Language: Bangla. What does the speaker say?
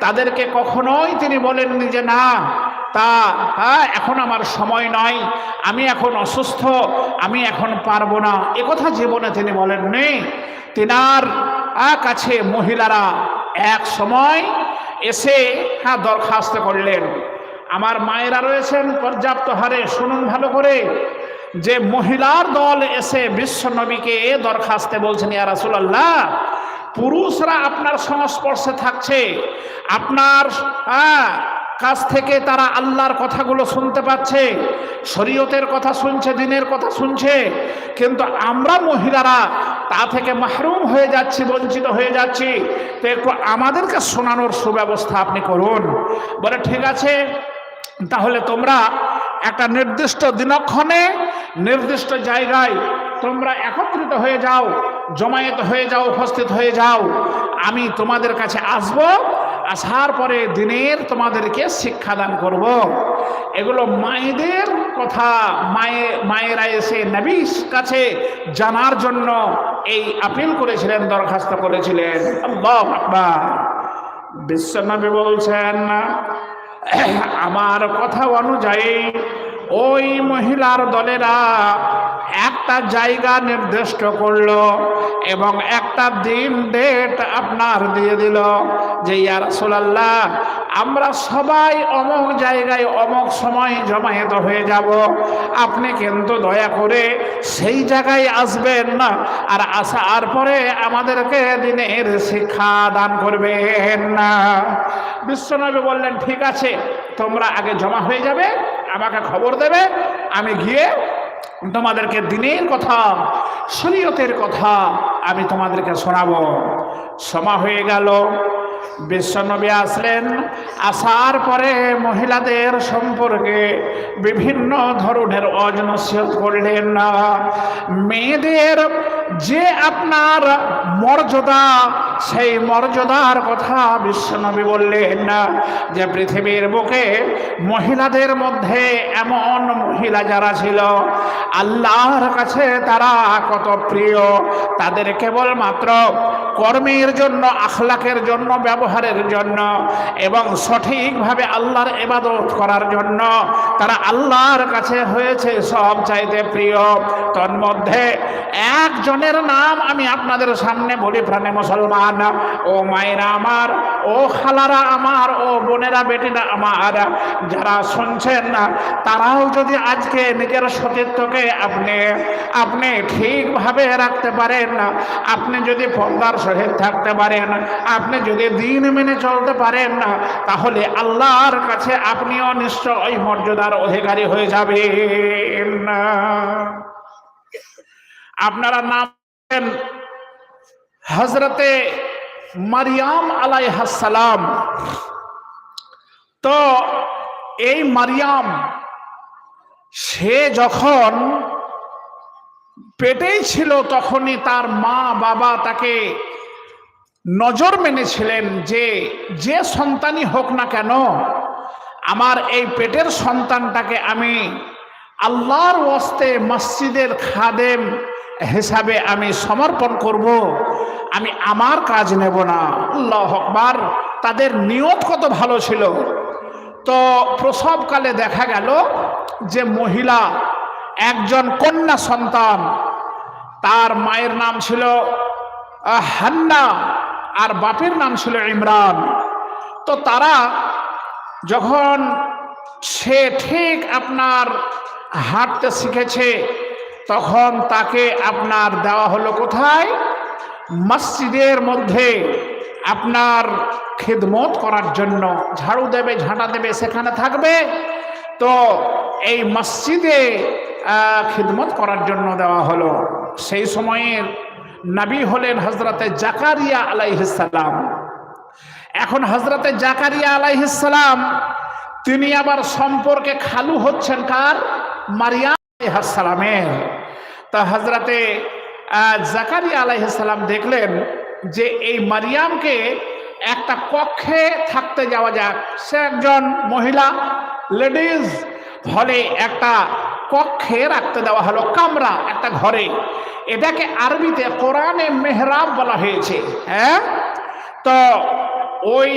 তাদেরকে কখনোই তিনি বলেননি যে না এখন আমার সময় নয়, আমি এখন অসুস্থ, আমি এখন পারবো না, একথা জীবনে তিনি বলেননি। তিনার কাছে মহিলারা এক সময় এসে দরখাস্ত করলেন। আমার মায়েরা রয়েছেন পর্যাপ্ত হারে, শুনুন ভালো করে, যে মহিলার দল এসে বিশ্ব নবীকে দরখাস্তে বলছেন, ইয়া রাসূলুল্লাহ, পুরুষরা আপনার সংস্পর্শে থাকছে, আপনার কাছ থেকে তারা আল্লাহর কথাগুলো শুনতে পাচ্ছে, শরীয়তের কথা শুনছে, দ্বীনের কথা শুনছে, কিন্তু আমরা মহিলারা তা থেকে মাহরুম হয়ে যাচ্ছি, বঞ্চিত হয়ে যাচ্ছি, তো একটু আমাদেরকে শোনানোর সুব্যবস্থা আপনি করুন। বলে ঠিক আছে, তাহলে তোমরা একটা নির্দিষ্ট দিনক্ষণে নির্দিষ্ট জায়গায় তোমরা একত্রিত হয়ে যাও, জমায়েত হয়ে যাও, উপস্থিত হয়ে যাও, আমি তোমাদের কাছে আসব, আসার পরে দিনের তোমাদেরকে শিক্ষাদান করব। এগুলো মায়েদের কথা, মায়েরা এসে নবীর কাছে জানার জন্য এই আপিল করেছিলেন, দরখাস্ত করেছিলেন। আল্লাহু আকবার। বিশ্বনবী বলছেন, আমার কথা অনুযায়ী ওই মহিলার দলেরা একটা জায়গা নির্দিষ্ট করলো এবং একটা দিন ডেট আপনার দিয়ে দিল যে ইয়া রাসূলুল্লাহ, আমরা সবাই অমুক জায়গায় অমুক সময় জমায়েত হয়ে যাব, আপনি কিন্তু দয়া করে সেই জায়গায় আসবেন না, আর আসার পরে আমাদেরকে দিনের শিক্ষা দান করবেন না। বিশ্বনবী বললেন, ঠিক আছে, তোমরা আগে জমা হয়ে যাবে, আমাকে খবর দেবে, আমি গিয়ে তোমাদেরকে দ্বীনের কথা, শরীয়তের কথা আমি তোমাদেরকে শোনাবো। সময় হয়ে গেল, বিশ্বনবী আসলেন, আসার পরে মহিলাদের সম্পর্কে বিভিন্ন ধরনের অজনসিয়ত করলেন না। মেয়েদের যে আপনার মর্যাদা, সেই মর্যাদার কথা বিশ্বনবী বললেন না, যে পৃথিবীর বুকে মহিলাদের মধ্যে এমন মহিলা যারা ছিল আল্লাহর কাছে তারা কত প্রিয়, তাদের কেবলমাত্র কর্মের জন্য, আখলাকের জন্য, ব্যবহারের জন্য এবং সঠিকভাবে আল্লাহর ইবাদত করার জন্য তারা আল্লাহর কাছে হয়েছে সব চাইতে প্রিয়। তন্মধ্যে একজনের নাম আমি আপনাদের সামনে বলি, প্রাণে মুসলমান ও মায়েরা আমার, ও খালারা আমার, ও বোনেরা, বেটিরা আমার, যারা শুনছেন না, তারাও যদি আজকে নিজের সতীত্বকে আপনি ঠিকভাবে রাখতে পারেন, আপনি যদি পর্দার সহিত থাকতে পারেন, আপনি যদি দিন মেনে চলতে পারেন না, তাহলে আল্লাহর কাছে আপনিও নিশ্চয়ই মর্যাদার অধিকারী হয়ে যাবেন। আপনারা নাম হযরতে মারিয়াম আলাইহিস সালাম। তো এই মারিয়াম, সে যখন পেটেই ছিল তখনই তার মা বাবা তাকে নজর মেনেছিলেন যে যে সন্তানই হোক না কেন, আমার এই পেটের সন্তানটাকে আমি আল্লাহর ওয়াস্তে মসজিদের খাদেম হিসাবে আমি সমর্পণ করব, আমি আমার কাজ নেব না। আল্লাহু আকবার। তাদের নিয়ত কত ভালো ছিল। তো প্রসবকালে দেখা গেল যে মহিলা একজন কন্যা সন্তান, তার মায়ের নাম ছিল হান্না আর বাপের নাম ছিল ইমরান। তো তারা যখন সে ঠিক আপনার হাঁটতে শিখেছে, তখন তাকে আপনার দেওয়া হলো কোথায়? মসজিদের মধ্যে আপনার খিদমত করার জন্য। ঝাড়ু দেবে, ঝাঁটা দেবে, সেখানে থাকবে। তো এই মসজিদে খিদমত করার জন্য দেওয়া হলো। সেই সময়ের নবী হলেন হযরতে জাকারিয়া আলাইহিস সালাম। এখন হযরতে জাকারিয়া আলাইহিস সালাম তিনি আবার সম্পর্কে খালু হচ্ছেন কার? মারিয়াম আলাইহিস সালামের। তা হযরতে জাকারিয়া আলাইহিস সালাম দেখলেন যে এই মারিয়ামকে একটা কক্ষে থাকতে যাওয়া যাক। সে একজন মহিলা, লেডিজ, হলে একটা কক্ষে রাখতে দেওয়া হলো, কামরা, একটা ঘরে। এটাকে আরবিতে কোরআনে মেহরাব বলা হয়েছে। হ্যাঁ, তো ওই